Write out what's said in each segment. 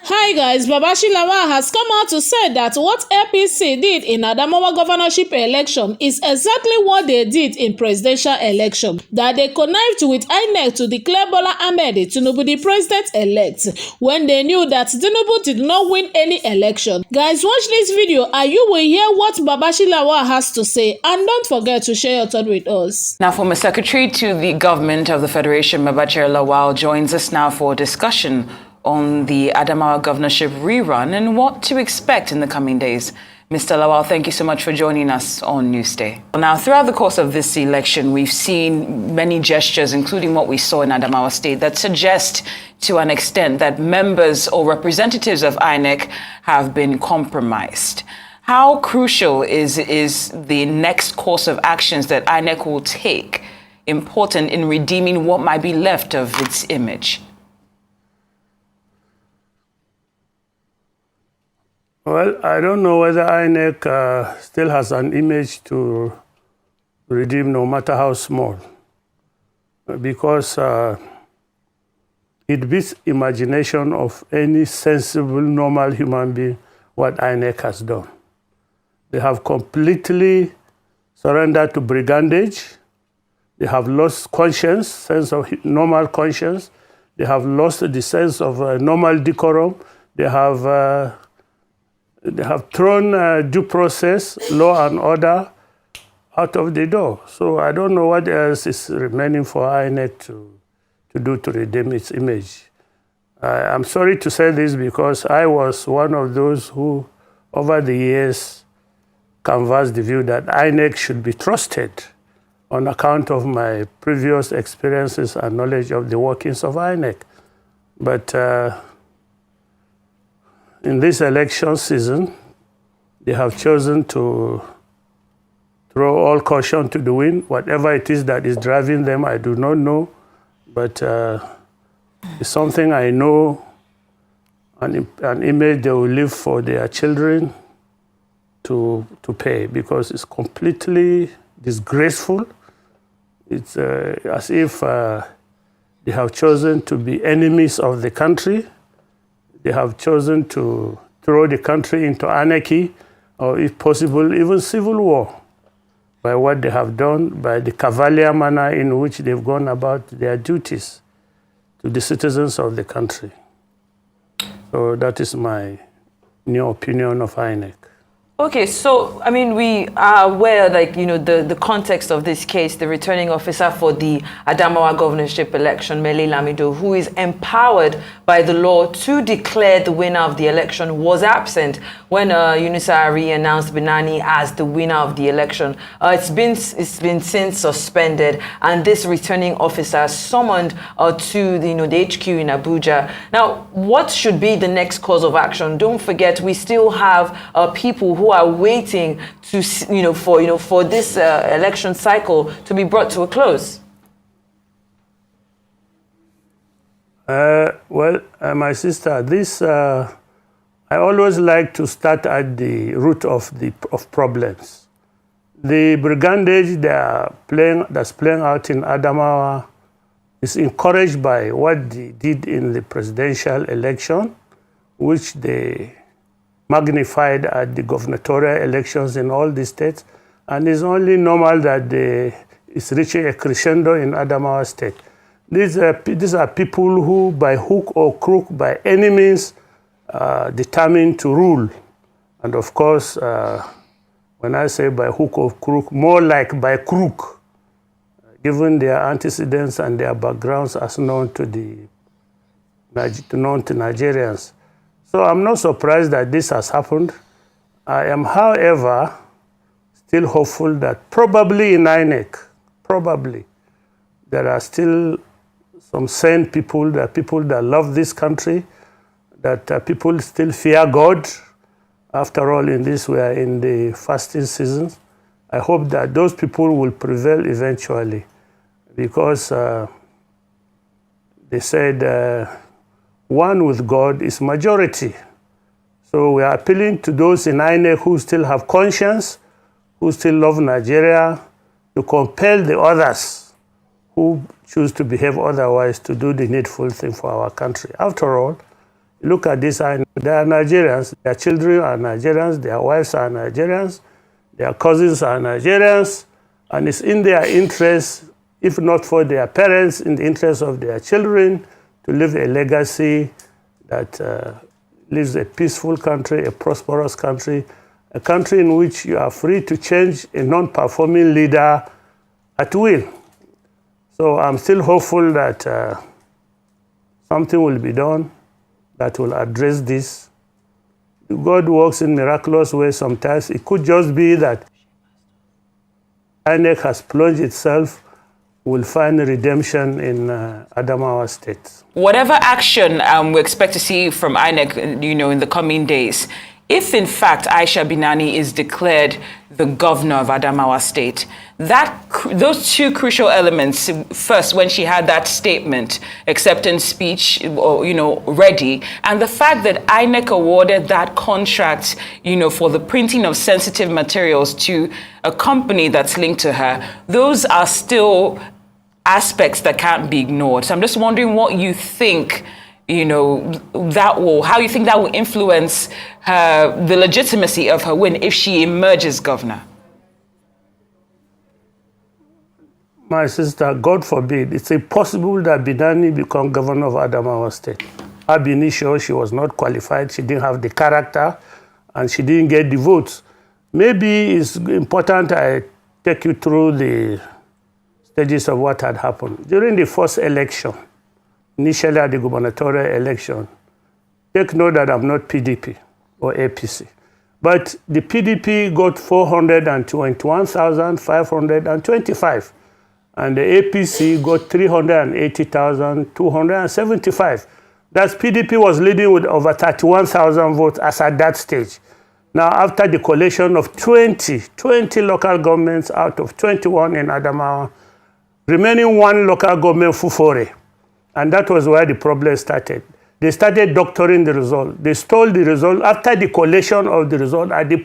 Hi guys, Babachir has come out to say that what APC did in Adamawa governorship election is exactly what they did in presidential election. That they connived with INEC to declare Bola Ahmed Tinubu the president-elect when they knew that Tinubu did not win any election. Guys, watch this video and you will hear what Babachir has to say, and don't forget to share your thought with us. Now, former Secretary to the Government of the Federation, Babachir Lawal, joins us now for a discussion on the Adamawa governorship rerun and what to expect in the coming days. Mr. Lawal, thank you so much for joining us on Newsday. Now, throughout the course of this election, we've seen many gestures, including what we saw in Adamawa State, that suggest to an extent that members or representatives of INEC have been compromised. How crucial is the next course of actions that INEC will take important in redeeming what might be left of its image? Well, I don't know whether INEC still has an image to redeem, no matter how small, because it beats imagination of any sensible, normal human being what INEC has done. They have completely surrendered to brigandage. They have lost conscience, sense of normal conscience. They have lost the sense of normal decorum. They have thrown due process, law and order out of the door. So I don't know what else is remaining for INEC to do to redeem its image. I'm sorry to say this because I was one of those who, over the years, canvassed the view that INEC should be trusted on account of my previous experiences and knowledge of the workings of INEC. But in this election season, they have chosen to throw all caution to the wind. Whatever it is that is driving them, I do not know. But it's something I know, an image they will leave for their children to pay, because it's completely disgraceful. It's as if they have chosen to be enemies of the country. They have chosen to throw the country into anarchy, or if possible, even civil war, by what they have done, by the cavalier manner in which they've gone about their duties to the citizens of the country. So that is my new opinion of INEC. Okay, so, I mean, we are aware, like, you know, the context of this case. The returning officer for the Adamawa governorship election, Mele Lamido, who is empowered by the law to declare the winner of the election, was absent when Yunusa Ari announced Binani as the winner of the election. It's been since suspended, and this returning officer summoned to the HQ in Abuja. Now, what should be the next course of action? Don't forget, we still have people who are waiting to, for this election cycle to be brought to a close. My sister, this I always like to start at the root of problems. The brigandage that's playing out in Adamawa is encouraged by what they did in the presidential election, which they magnified at the gubernatorial elections in all the states, and it's only normal that it's reaching a crescendo in Adamawa State. These are people who, by hook or crook, by any means, determined to rule. And of course, when I say by hook or crook, more like by crook, given their antecedents and their backgrounds as known to Nigerians. So I'm not surprised that this has happened. I am, however, still hopeful that probably in INEC, there are still some sane people, that love this country, that people still fear God. After all, in this, we are in the fasting season. I hope that those people will prevail eventually, because they said, one with God is majority. So we are appealing to those in INEC who still have conscience, who still love Nigeria, to compel the others who choose to behave otherwise to do the needful thing for our country. After all, Look at this, they are Nigerians, their children are Nigerians, their wives are Nigerians, their cousins are Nigerians, and it's in their interest, if not for their parents, in the interest of their children, to leave a legacy that leaves a peaceful country, a prosperous country, a country in which you are free to change a non-performing leader at will. So I'm still hopeful that something will be done that will address this. God works in miraculous ways sometimes. It could just be that INEC has plunged itself, will find redemption in Adamawa State. Whatever action we expect to see from INEC, in the coming days, if in fact Aisha Binani is declared the governor of Adamawa State, those two crucial elements, first, when she had that statement, acceptance speech, ready, and the fact that INEC awarded that contract, for the printing of sensitive materials to a company that's linked to her, those are still aspects that can't be ignored. So I'm just wondering what you think, how you think that will influence the legitimacy of her win if she emerges governor. My sister, God forbid, it's impossible that Binani become governor of Adamawa State. Ab initio, she was not qualified, she didn't have the character, and she didn't get the votes. Maybe it's important I take you through the stages of what had happened. During the first election, initially at the gubernatorial election, take note that I'm not PDP or APC, but the PDP got 421,525. And the APC got 380,275. That's PDP was leading with over 31,000 votes as at that stage. Now, after the collation of 20 local governments out of 21 in Adamawa, remaining one local government, Fufore, and that was where the problem started. They started doctoring the result. They stole the result after the collation of the result at the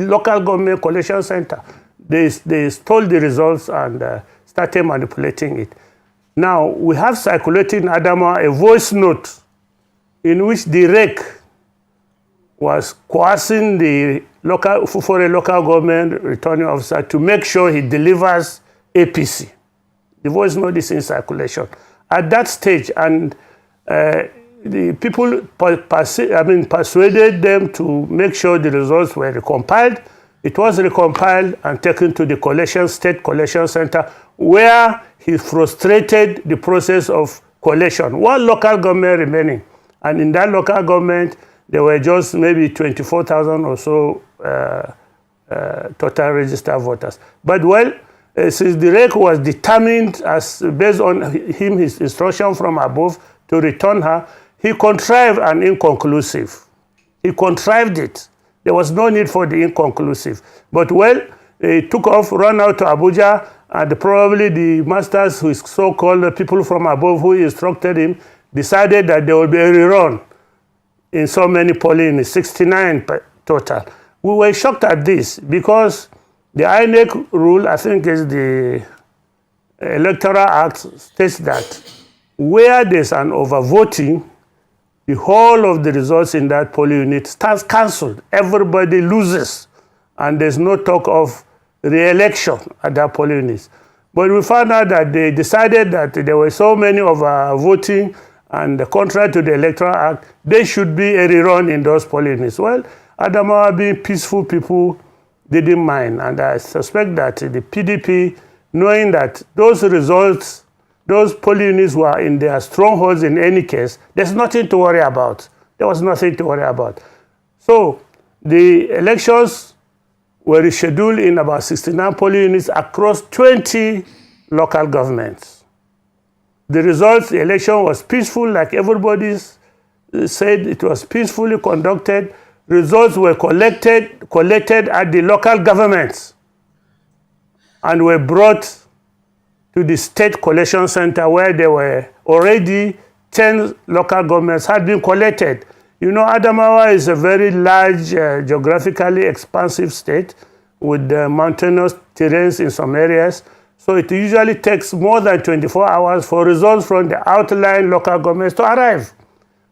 local government collation center. They stole the results and started manipulating it. Now, we have circulating in Adamawa a voice note in which the REC was coercing the Fufore local government returning officer to make sure he delivers APC. The voice note is in circulation. At that stage, and the people persuaded them to make sure the results were recompiled. It was recompiled and taken to the state collection center, where he frustrated the process of collation. One local government remaining, and in that local government, there were just maybe 24,000 or so total registered voters. But since the REC was determined, based on his instruction from above, to return her, he contrived an inconclusive. He contrived it. There was no need for the inconclusive. But he took off, ran out to Abuja, and probably the masters, who is so-called people from above who instructed him, decided that there will be a rerun in so many polling, 69 total. We were shocked at this because the INEC rule, I think is the Electoral Act, states that where there's an overvoting, the whole of the results in that polling unit stands cancelled. Everybody loses, and there's no talk of re-election at that polling unit. But we found out that they decided that there were so many voting, and contrary to the Electoral Act, there should be a rerun in those polling units. Well, Adamawa, being peaceful people, didn't mind, and I suspect that the PDP, knowing that those results, those polling units were in their strongholds in any case, there's nothing to worry about. There was nothing to worry about. So the elections were rescheduled in about 69 polling units across 20 local governments. The results, the election was peaceful, like everybody said, it was peacefully conducted. Results were collected at the local governments and were brought to the state collection center, where there were already 10 local governments had been collected. Adamawa is a very large, geographically expansive state with mountainous terrains in some areas. So it usually takes more than 24 hours for results from the outlying local governments to arrive.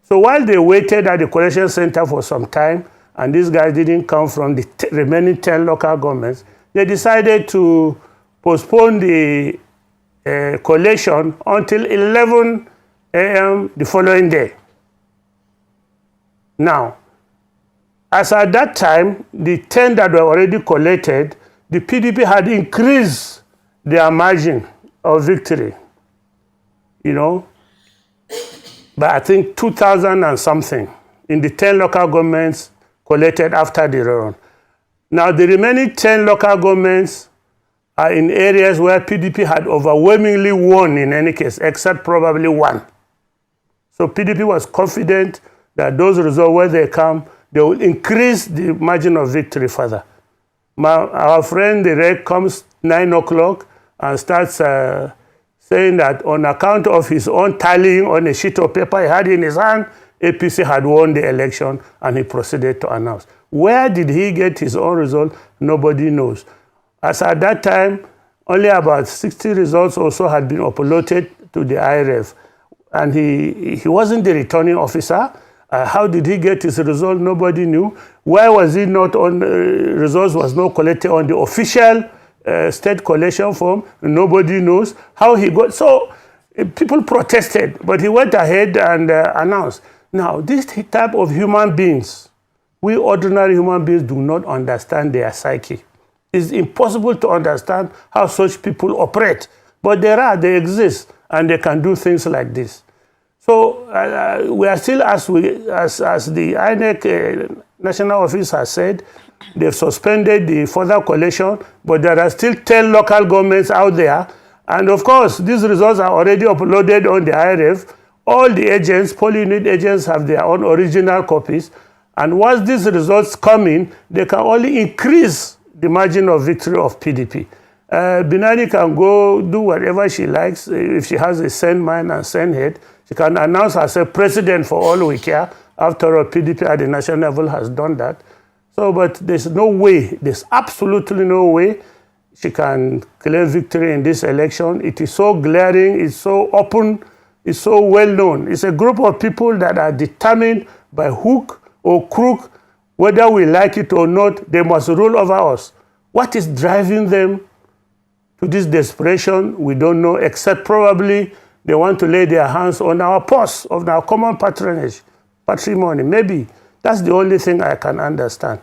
So while they waited at the collection center for some time, and these guys didn't come from the remaining 10 local governments, they decided to postpone the collation until 11 a.m. the following day. Now, as at that time, the 10 that were already collected, the PDP had increased their margin of victory, you know, by I think 2,000 and something in the 10 local governments collected after the rerun. Now, the remaining 10 local governments are in areas where PDP had overwhelmingly won in any case, except probably one. So PDP was confident that those results, when they come, they will increase the margin of victory further. Our friend, the reg, comes 9 o'clock and starts saying that on account of his own tallying on a sheet of paper he had in his hand, APC had won the election, and he proceeded to announce. Where did he get his own result? Nobody knows. As at that time, only about 60 results or so had been uploaded to the IRF, and he wasn't the returning officer. How did he get his result? Nobody knew. Why was he not on, results was not collected on the official state collection form? Nobody knows how he got. So people protested, but he went ahead and announced. Now, this type of human beings, we ordinary human beings do not understand their psyche. It's impossible to understand how such people operate, but they exist, and they can do things like this. So we are still, as the INEC national office has said, they've suspended the further collation, but there are still 10 local governments out there. And of course, these results are already uploaded on the IRF. All the agents, poll unit agents, have their own original copies. And once these results come in, they can only increase the margin of victory of PDP. Binani can go do whatever she likes. If she has a sane mind and sane head, she can announce herself president for all we care. After all, PDP at the national level has done that. So, but there's no way, there's absolutely no way she can claim victory in this election. It is so glaring, it's so open, it's so well known. It's a group of people that are determined by hook or crook, whether we like it or not, they must rule over us. What is driving them to this desperation? We don't know, except probably they want to lay their hands on our purse of our common patrimony. Maybe that's the only thing I can understand,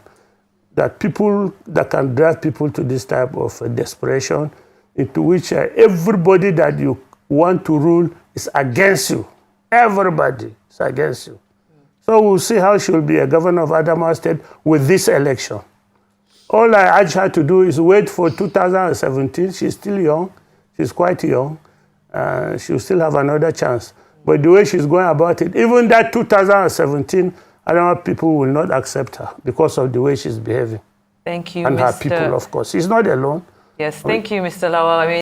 that people that can drive people to this type of desperation, into which everybody that you want to rule is against you. Everybody is against you. So we'll see how she will be a governor of Adamawa State with this election. All I urge her to do is wait for 2017. She's still young. She's quite young. She'll still have another chance. But the way she's going about it, even that 2017, Adamawa people will not accept her because of the way she's behaving. Thank you, and Mr. her people, of course. She's not alone. Yes, thank you, Mr. Lawal. I mean,